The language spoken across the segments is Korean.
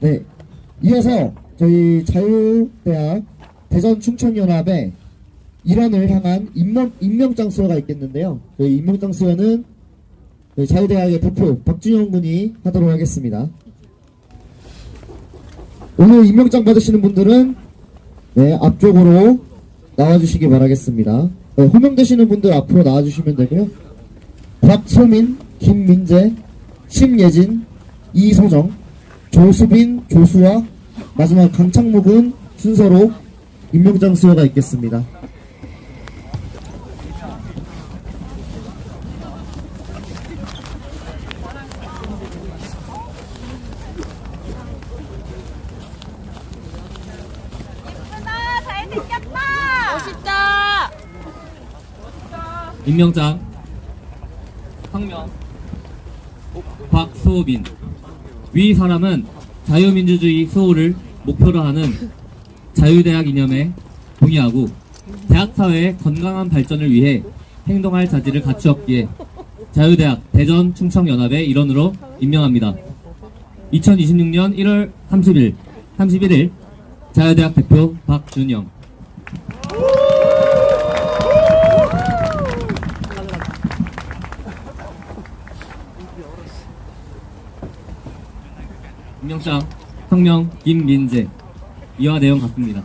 네, 이어서 저희 자유대학 대전충청연합의 일원을 향한 임명장 수여가 있겠는데요. 저희 임명장 수여는 저희 자유대학의 대표 박준영 군이 하도록 하겠습니다. 오늘 임명장 받으시는 분들은 네, 앞쪽으로 나와주시기 바라겠습니다. 네, 호명되시는 분들 앞으로 나와주시면 되고요. 박소민, 김민재, 심예진, 이소정, 조수빈, 조수아, 마지막 강창묵은 순서로 임명장 수여가 있겠습니다. 멋있다. 임명장 황명 박소민. 위 사람은 자유민주주의 수호를 목표로 하는 자유대학 이념에 동의하고 대학사회의 건강한 발전을 위해 행동할 자질을 갖추었기에 자유대학 대전충청연합의 일원으로 임명합니다. 2026년 1월 31일 자유대학 대표 박준영. 임명장 성명 김민재. 이와 내용 같습니다.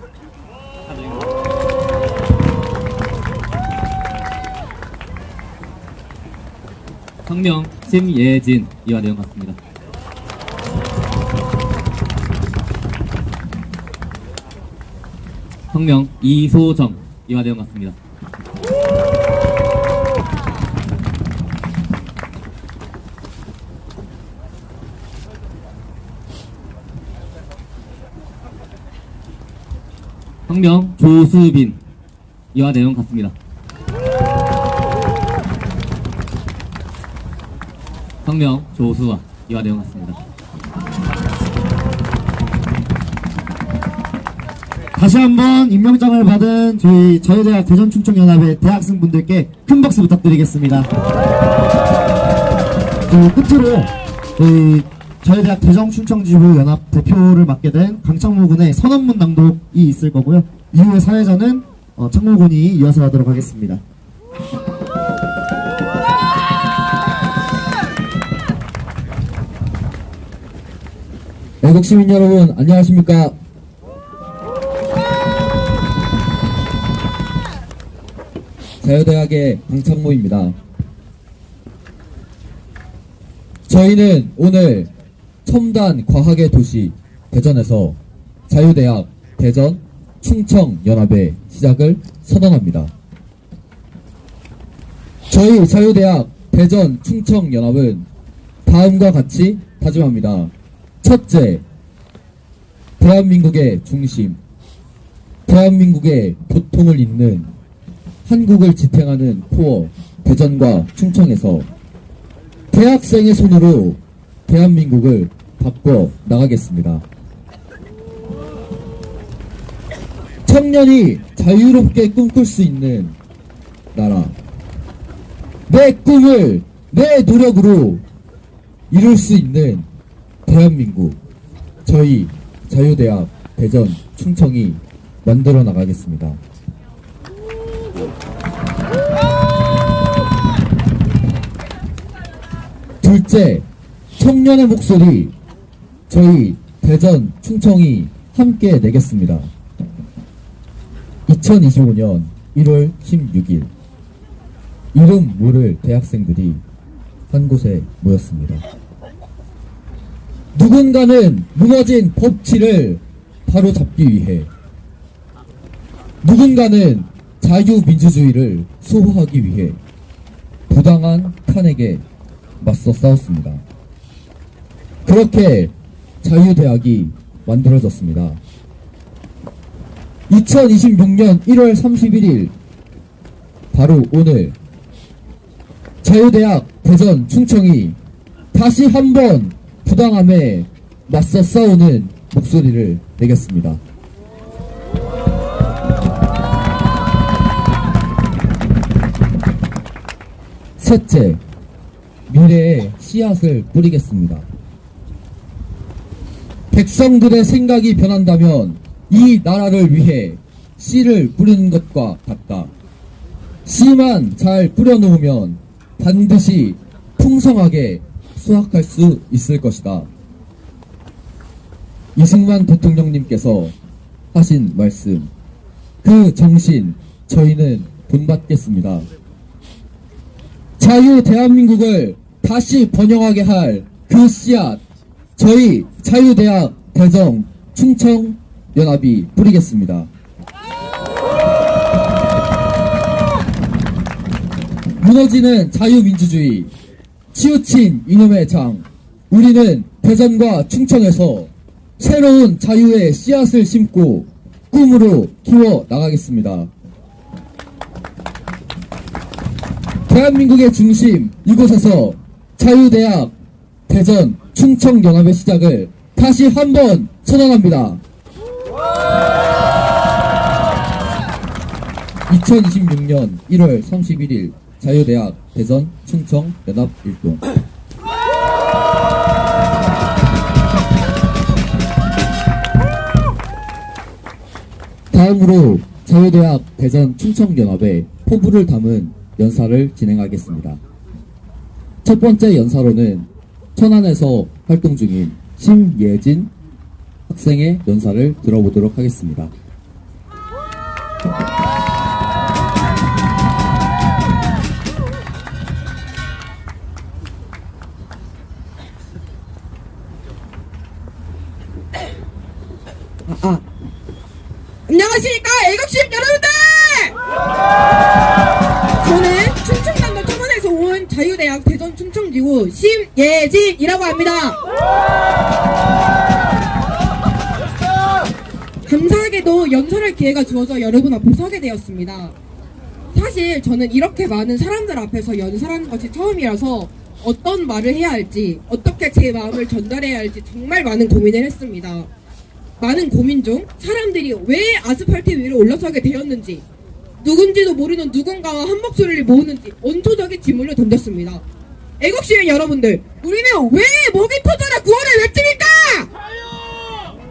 성명 심예진. 이와 내용 같습니다. 성명 이소정. 이와 내용 같습니다. 성명 조수빈. 이와 내용 같습니다. 성명 조수아. 이와 내용 같습니다. 다시 한번 임명장을 받은 저희 자유대학 대전충청연합의 대학생분들께 큰 박수 부탁드리겠습니다. 끝으로 저희 자유대학 대전충청지부 연합 대표를 맡게 된 강창무 군의 선언문 낭독이 있을 거고요. 이후에 사회자는 창무 군이 이어서 하도록 하겠습니다. 애국 시민 여러분, 안녕하십니까? 자유대학의 강창모입니다. 저희는 오늘 첨단 과학의 도시 대전에서 자유대학 대전 충청연합의 시작을 선언합니다. 저희 자유대학 대전 충청연합은 다음과 같이 다짐합니다. 첫째, 대한민국의 중심, 대한민국의 보통을 잇는 한국을 지탱하는 코어 대전과 충청에서 대학생의 손으로 대한민국을 바꿔 나가겠습니다. 청년이 자유롭게 꿈꿀 수 있는 나라, 내 꿈을 내 노력으로 이룰 수 있는 대한민국, 저희 자유대학 대전 충청이 만들어 나가겠습니다. 둘째, 청년의 목소리, 저희 대전 충청이 함께 내겠습니다. 2025년 1월 16일 이름 모를 대학생들이 한 곳에 모였습니다. 누군가는 무너진 법치를 바로잡기 위해, 누군가는 자유민주주의를 수호하기 위해 부당한 탄핵에 맞서 싸웠습니다. 그렇게 자유대학이 만들어졌습니다. 2026년 1월 31일 바로 오늘 자유대학 대전 충청이 다시 한번 부당함에 맞서 싸우는 목소리를 내겠습니다. 셋째, 미래의 씨앗을 뿌리겠습니다. 백성들의 생각이 변한다면 이 나라를 위해 씨를 뿌리는 것과 같다. 씨만 잘 뿌려놓으면 반드시 풍성하게 수확할 수 있을 것이다. 이승만 대통령님께서 하신 말씀, 그 정신 저희는 본받겠습니다. 자유 대한민국을 다시 번영하게 할 그 씨앗, 저희 자유대학 대전 충청연합이 뿌리겠습니다. 무너지는 자유민주주의, 치우친 이념의 장, 우리는 대전과 충청에서 새로운 자유의 씨앗을 심고 꿈으로 키워 나가겠습니다. 대한민국의 중심 이곳에서 자유대학 대전 충청연합의 시작을 다시 한번 선언합니다. 2026년 1월 31일 자유대학 대전 충청연합일동. 다음으로 자유대학 대전 충청연합의 포부를 담은 연사를 진행하겠습니다. 첫 번째 연사로는 천안에서 활동 중인 심예진 학생의 연사를 들어보도록 하겠습니다. 안녕하십니까 애국심 여러분들! 저는 충청남도 천안에서 온 자유대학 대전 충청지구 심예진이라고 합니다. 감사하게도 연설할 기회가 주어져 여러분 앞에 서게 되었습니다. 사실 저는 이렇게 많은 사람들 앞에서 연설하는 것이 처음이라서 어떤 말을 해야 할지, 어떻게 제 마음을 전달해야 할지 정말 많은 고민을 했습니다. 많은 고민 중 사람들이 왜 아스팔트 위로 올라서게 되었는지, 누군지도 모르는 누군가와 한 목소리를 모으는지 원초적인 질문을 던졌습니다. 애국시민 여러분들, 우리는 왜 목이 터져라 구호를 외칩니까?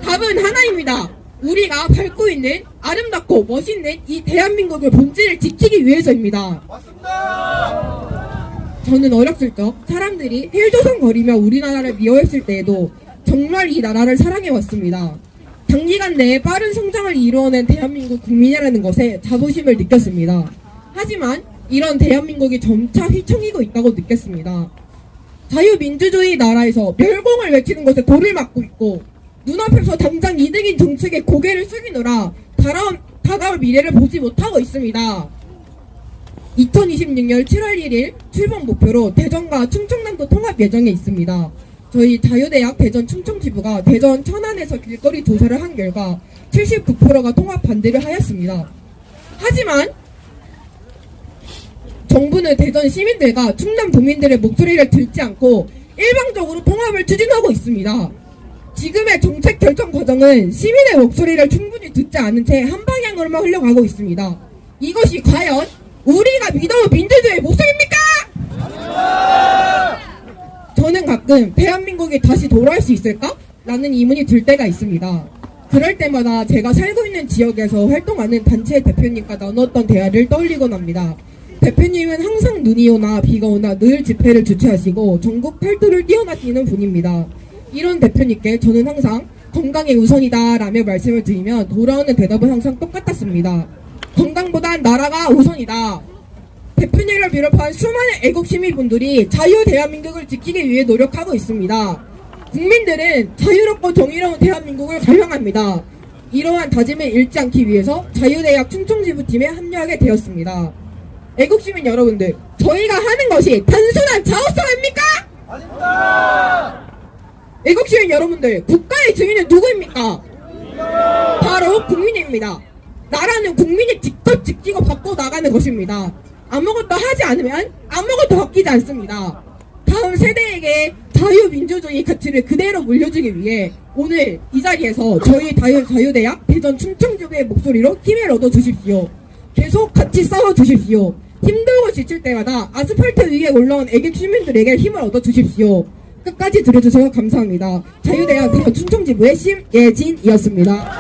답은 하나입니다. 우리가 밟고 있는 아름답고 멋있는 이 대한민국의 본질을 지키기 위해서입니다. 저는 어렸을 적 사람들이 헬조선거리며 우리나라를 미워했을 때에도 정말 이 나라를 사랑해왔습니다. 단기간 내에 빠른 성장을 이루어낸 대한민국 국민이라는 것에 자부심을 느꼈습니다. 하지만 이런 대한민국이 점차 휘청이고 있다고 느꼈습니다. 자유민주주의 나라에서 멸공을 외치는 것에 돌을 맞고 있고 눈앞에서 당장 이득인 정책에 고개를 숙이느라 다가올 미래를 보지 못하고 있습니다. 2026년 7월 1일 출범 목표로 대전과 충청남도 통합 예정에 있습니다. 저희 자유대학 대전 충청지부가 대전 천안에서 길거리 조사를 한 결과 79%가 통합 반대를 하였습니다. 하지만 정부는 대전 시민들과 충남 도민들의 목소리를 듣지 않고 일방적으로 통합을 추진하고 있습니다. 지금의 정책 결정 과정은 시민의 목소리를 충분히 듣지 않은 채 한 방향으로만 흘러가고 있습니다. 이것이 과연 우리가 믿어온 민주주의의 모습입니까? 저는 가끔 대한민국이 다시 돌아올 수 있을까? 라는 의문이 들 때가 있습니다. 그럴 때마다 제가 살고 있는 지역에서 활동하는 단체 대표님과 나눴던 대화를 떠올리곤 합니다. 대표님은 항상 눈이 오나 비가 오나 늘 집회를 주최하시고 전국 팔도를 뛰어나시는 분입니다. 이런 대표님께 저는 항상 건강이 우선이다 라며 말씀을 드리면 돌아오는 대답은 항상 똑같았습니다. 건강보단 나라가 우선이다. 대표님을 비롯한 수많은 애국 시민분들이 자유 대한민국을 지키기 위해 노력하고 있습니다. 국민들은 자유롭고 정의로운 대한민국을 갈망합니다. 이러한 다짐을 잃지 않기 위해서 자유대학 충청지부팀에 합류하게 되었습니다. 애국 시민 여러분들, 저희가 하는 것이 단순한 자업성입니까? 아닙니다. 애국 시민 여러분들, 국가의 주인은 누구입니까? 바로 국민입니다. 나라는 국민이 직접 지키고 바꿔 나가는 것입니다. 아무것도 하지 않으면 아무것도 바뀌지 않습니다. 다음 세대에게 자유민주주의 가치를 그대로 물려주기 위해 오늘 이 자리에서 저희 자유대학 대전 충청지부의 목소리로 힘을 얻어주십시오. 계속 같이 싸워주십시오. 힘들고 지칠 때마다 아스팔트 위에 올라온 애국 시민들에게 힘을 얻어주십시오. 끝까지 들어주셔서 감사합니다. 자유대학 대전 충청지부의 심예진이었습니다.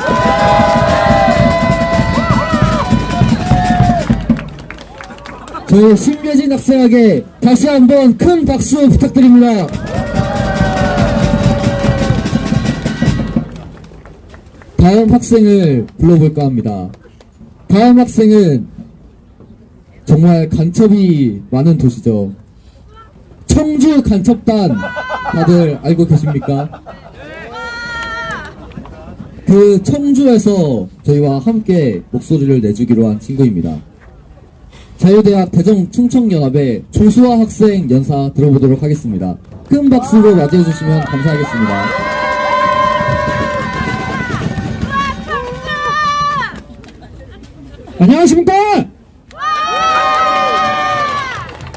저희 심예진 학생에게 다시 한번 큰 박수 부탁드립니다. 다음 학생을 불러볼까 합니다. 다음 학생은 정말 간첩이 많은 도시죠. 청주 간첩단 다들 알고 계십니까? 그 청주에서 저희와 함께 목소리를 내주기로 한 친구입니다. 자유대학 대전 충청연합의 조수아 학생 연사 들어보도록 하겠습니다. 큰 박수로 맞이해 주시면 감사하겠습니다. 안녕하십니까?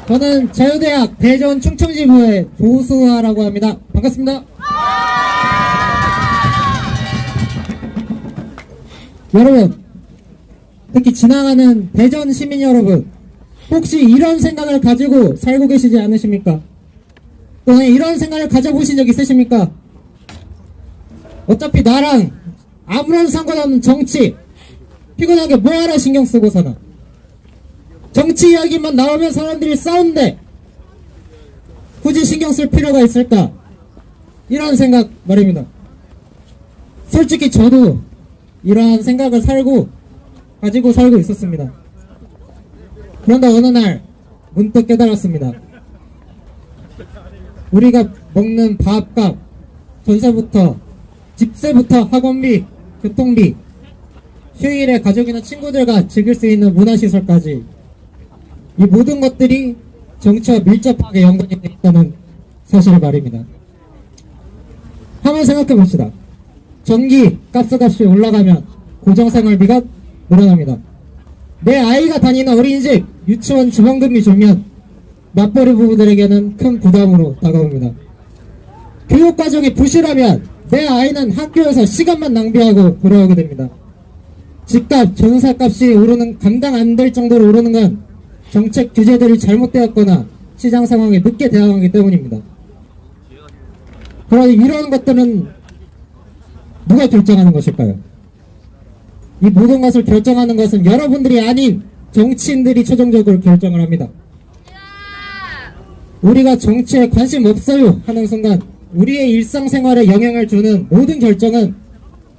저는 자유대학 대전 충청지부의 조수아라고 합니다. 반갑습니다. 여러분, 특히 지나가는 대전 시민 여러분, 혹시 이런 생각을 가지고 살고 계시지 않으십니까? 또는 이런 생각을 가져보신 적 있으십니까? 어차피 나랑 아무런 상관없는 정치, 피곤하게 뭐하러 신경 쓰고 사나? 정치 이야기만 나오면 사람들이 싸운대. 굳이 신경 쓸 필요가 있을까? 이런 생각 말입니다. 솔직히 저도 이러한 생각을 가지고 살고 있었습니다. 그런데 어느 날 문득 깨달았습니다. 우리가 먹는 밥값, 전세부터, 집세부터 학원비, 교통비, 휴일에 가족이나 친구들과 즐길 수 있는 문화시설까지 이 모든 것들이 정치와 밀접하게 연관이 되어 있다는 사실을 말입니다. 한번 생각해 봅시다. 전기, 가스값이 올라가면 고정생활비가 늘어납니다. 내 아이가 다니는 어린이집, 유치원 지원금이 줄면 맞벌이 부부들에게는 큰 부담으로 다가옵니다. 교육과정이 부실하면 내 아이는 학교에서 시간만 낭비하고 돌아오게 됩니다. 집값, 전세값이 감당 안 될 정도로 오르는 건 정책 규제들이 잘못되었거나 시장 상황에 늦게 대응하기 때문입니다. 그러니 이런 것들은 누가 결정하는 것일까요? 이 모든 것을 결정하는 것은 여러분들이 아닌 정치인들이 최종적으로 결정을 합니다. 우리가 정치에 관심 없어요 하는 순간 우리의 일상생활에 영향을 주는 모든 결정은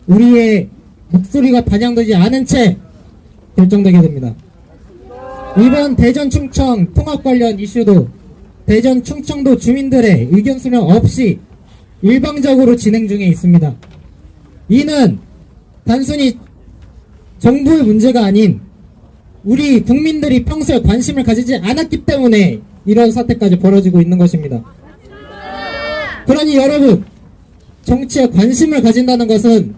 우리의 목소리가 반영되지 않은 채 결정되게 됩니다. 이번 대전 충청 통합 관련 이슈도 대전 충청도 주민들의 의견 수렴 없이 일방적으로 진행 중에 있습니다. 이는 단순히 정부의 문제가 아닌 우리 국민들이 평소에 관심을 가지지 않았기 때문에 이런 사태까지 벌어지고 있는 것입니다. 그러니 여러분, 정치에 관심을 가진다는 것은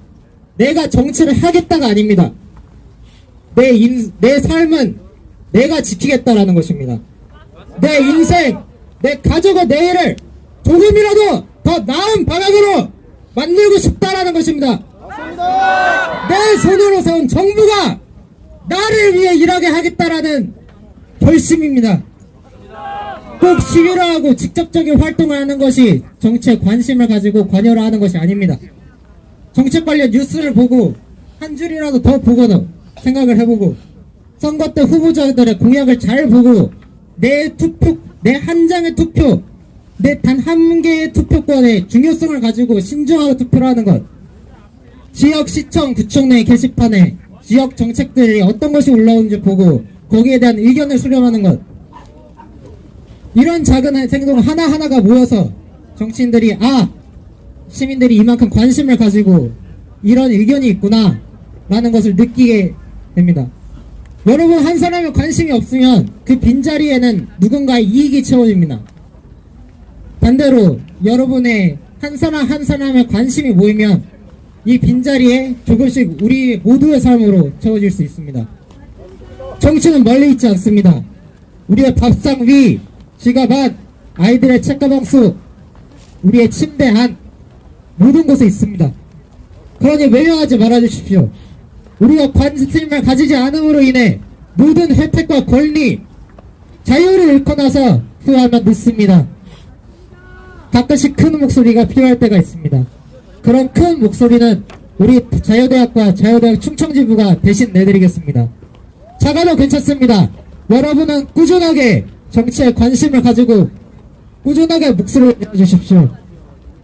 내가 정치를 하겠다가 아닙니다. 내 삶은 내가 지키겠다라는 것입니다. 내 인생, 내 가족의 내일을 조금이라도 더 나은 방향으로 만들고 싶다라는 것입니다. 내 손으로 세운 정부가 나를 위해 일하게 하겠다라는 결심입니다. 꼭 시위를 하고 직접적인 활동을 하는 것이 정치에 관심을 가지고 관여를 하는 것이 아닙니다. 정책 관련 뉴스를 보고 한 줄이라도 더 보거나 생각을 해보고 선거 때 후보자들의 공약을 잘 보고 내 한 장의 투표, 내 단 한 개의 투표권의 중요성을 가지고 신중하게 투표를 하는 것, 지역 시청 구청 내 게시판에 지역 정책들이 어떤 것이 올라오는지 보고 거기에 대한 의견을 수렴하는 것, 이런 작은 행동 하나하나가 모여서 정치인들이 시민들이 이만큼 관심을 가지고 이런 의견이 있구나 라는 것을 느끼게 됩니다. 여러분, 한 사람의 관심이 없으면 그 빈자리에는 누군가의 이익이 채워집니다. 반대로 여러분의 한 사람 한 사람의 관심이 모이면 이 빈자리에 조금씩 우리 모두의 삶으로 채워질 수 있습니다. 정치는 멀리 있지 않습니다. 우리의 밥상 위, 지갑 안, 아이들의 책가방 속, 우리의 침대 안, 모든 곳에 있습니다. 그러니 외면하지 말아주십시오. 우리가 관심을 가지지 않음으로 인해 모든 혜택과 권리, 자유를 잃고 나서 후회하면 늦습니다. 가끔씩 큰 목소리가 필요할 때가 있습니다. 그런 큰 목소리는 우리 자유대학과 자유대학 충청지부가 대신 내드리겠습니다. 작아도 괜찮습니다. 여러분은 꾸준하게 정치에 관심을 가지고 꾸준하게 목소리를 내주십시오.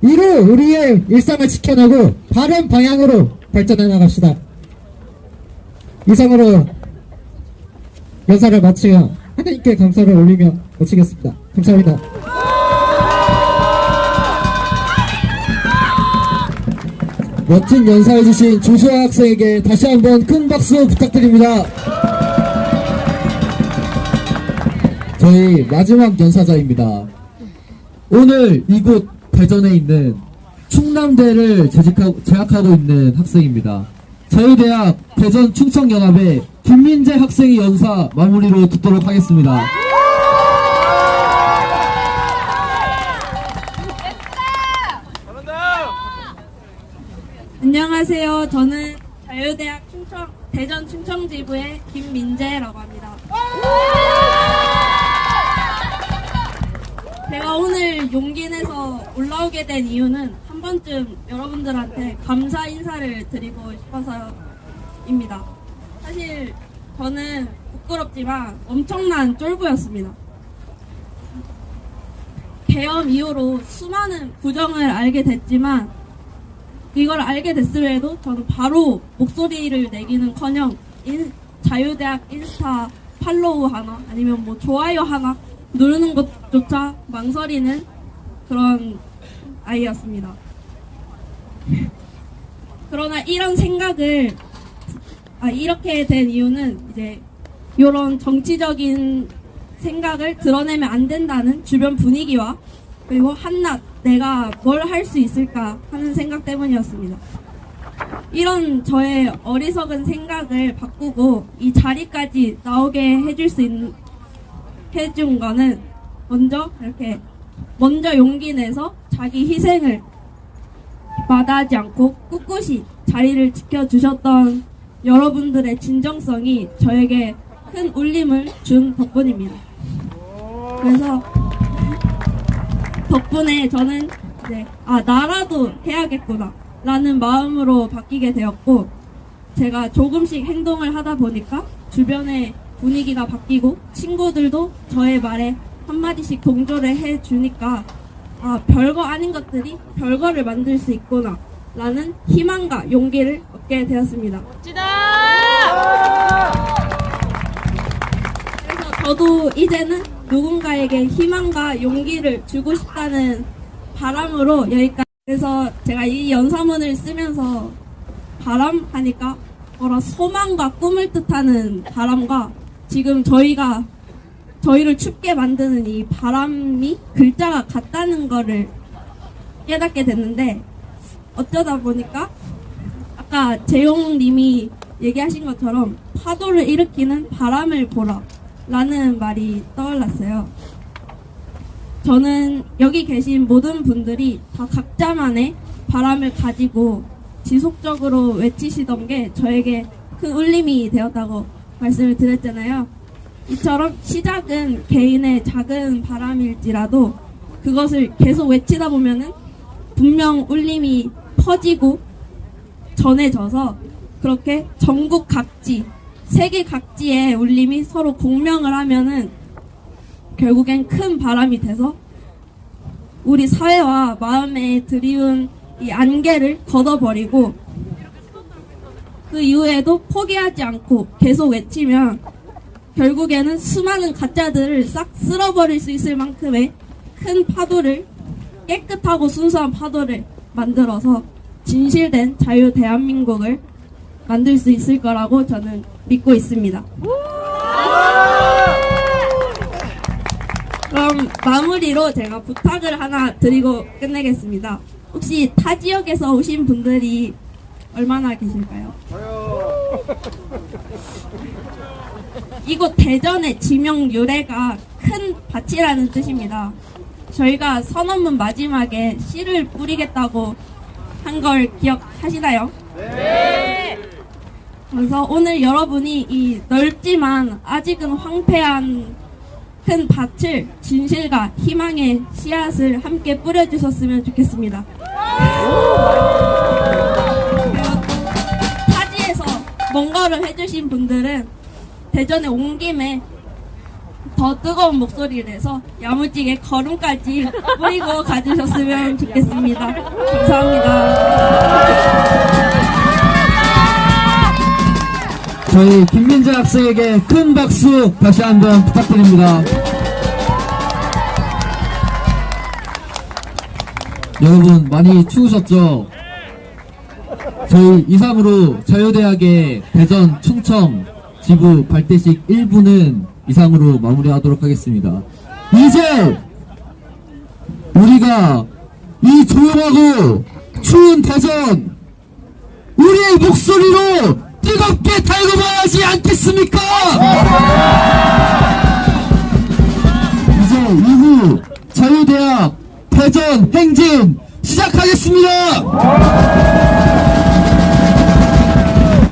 이로 우리의 일상을 지켜내고 바른 방향으로 발전해 나갑시다. 이상으로 연사를 마치며 하나님께 감사를 올리며 마치겠습니다. 감사합니다. 멋진 연사해주신 조수아 학생에게 다시 한번 큰 박수 부탁드립니다. 저희 마지막 연사자입니다. 오늘 이곳 대전에 있는 충남대를 재학하고 있는 학생입니다. 자유대학 대전 충청연합의 김민재 학생의 연사 마무리로 듣도록 하겠습니다. 안녕하세요. 저는 자유대학 대전 충청지부의 김민재라고 합니다. 제가 오늘 용기 내서 올라오게 된 이유는 한 번쯤 여러분들한테 감사 인사를 드리고 싶어서입니다. 사실 저는 부끄럽지만 엄청난 쫄보였습니다. 개엄 이후로 수많은 부정을 알게 됐지만 이걸 알게 됐음에도 저는 바로 목소리를 내기는커녕 자유대학 인스타 팔로우 하나 아니면 뭐 좋아요 하나 누르는 것조차 망설이는 그런 아이였습니다. 그러나 이런 생각을 이렇게 된 이유는 이제 이런 정치적인 생각을 드러내면 안 된다는 주변 분위기와 그리고 한낱 내가 뭘 할 수 있을까 하는 생각 때문이었습니다. 이런 저의 어리석은 생각을 바꾸고 이 자리까지 나오게 해준 거는 먼저 용기 내서 자기 희생을 마다하지 않고 꿋꿋이 자리를 지켜주셨던 여러분들의 진정성이 저에게 큰 울림을 준 덕분입니다. 그래서 덕분에 저는 이제 나라도 해야겠구나 라는 마음으로 바뀌게 되었고, 제가 조금씩 행동을 하다 보니까 주변의 분위기가 바뀌고 친구들도 저의 말에 한마디씩 동조를 해주니까 별거 아닌 것들이 별거를 만들 수 있구나 라는 희망과 용기를 얻게 되었습니다. 그래서 저도 이제는 누군가에게 희망과 용기를 주고 싶다는 바람으로 여기까지. 그래서 제가 이 연사문을 쓰면서 바람 하니까 소망과 꿈을 뜻하는 바람과 지금 저희를 춥게 만드는 이 바람이 글자가 같다는 거를 깨닫게 됐는데, 어쩌다 보니까 아까 재용님이 얘기하신 것처럼 파도를 일으키는 바람을 보라 라는 말이 떠올랐어요. 저는 여기 계신 모든 분들이 다 각자만의 바람을 가지고 지속적으로 외치시던 게 저에게 큰 울림이 되었다고 말씀을 드렸잖아요. 이처럼 시작은 개인의 작은 바람일지라도 그것을 계속 외치다 보면은 분명 울림이 퍼지고 전해져서 그렇게 전국 각지, 세계 각지의 울림이 서로 공명을 하면은 결국엔 큰 바람이 돼서 우리 사회와 마음에 드리운 이 안개를 걷어버리고 그 이후에도 포기하지 않고 계속 외치면 결국에는 수많은 가짜들을 싹 쓸어버릴 수 있을 만큼의 큰 파도를, 깨끗하고 순수한 파도를 만들어서 진실된 자유 대한민국을 만들 수 있을 거라고 저는 믿고 있습니다. 그럼 마무리로 제가 부탁을 하나 드리고 끝내겠습니다. 혹시 타 지역에서 오신 분들이 얼마나 계실까요? 이곳 대전의 지명 유래가 큰 밭이라는 뜻입니다. 저희가 선언문 마지막에 씨를 뿌리겠다고 한 걸 기억하시나요? 네! 그래서 오늘 여러분이 이 넓지만 아직은 황폐한 큰 밭을 진실과 희망의 씨앗을 함께 뿌려주셨으면 좋겠습니다. 그리고 또 타지에서 뭔가를 해주신 분들은 대전에 온 김에 더 뜨거운 목소리를 내서 야무지게 걸음까지 뿌리고 가주셨으면 좋겠습니다. 감사합니다. 저희 김민재 학생에게 큰 박수 다시 한번 부탁드립니다. 여러분 많이 추우셨죠? 저희 이상으로 자유대학의 대전 충청 지부 발대식 1부는 이상으로 마무리하도록 하겠습니다. 이제 우리가 이 조용하고 추운 대전 우리의 목소리로 뜨겁게 달궈봐야지 않겠습니까? 이제 이후 자유대학 대전 행진 시작하겠습니다.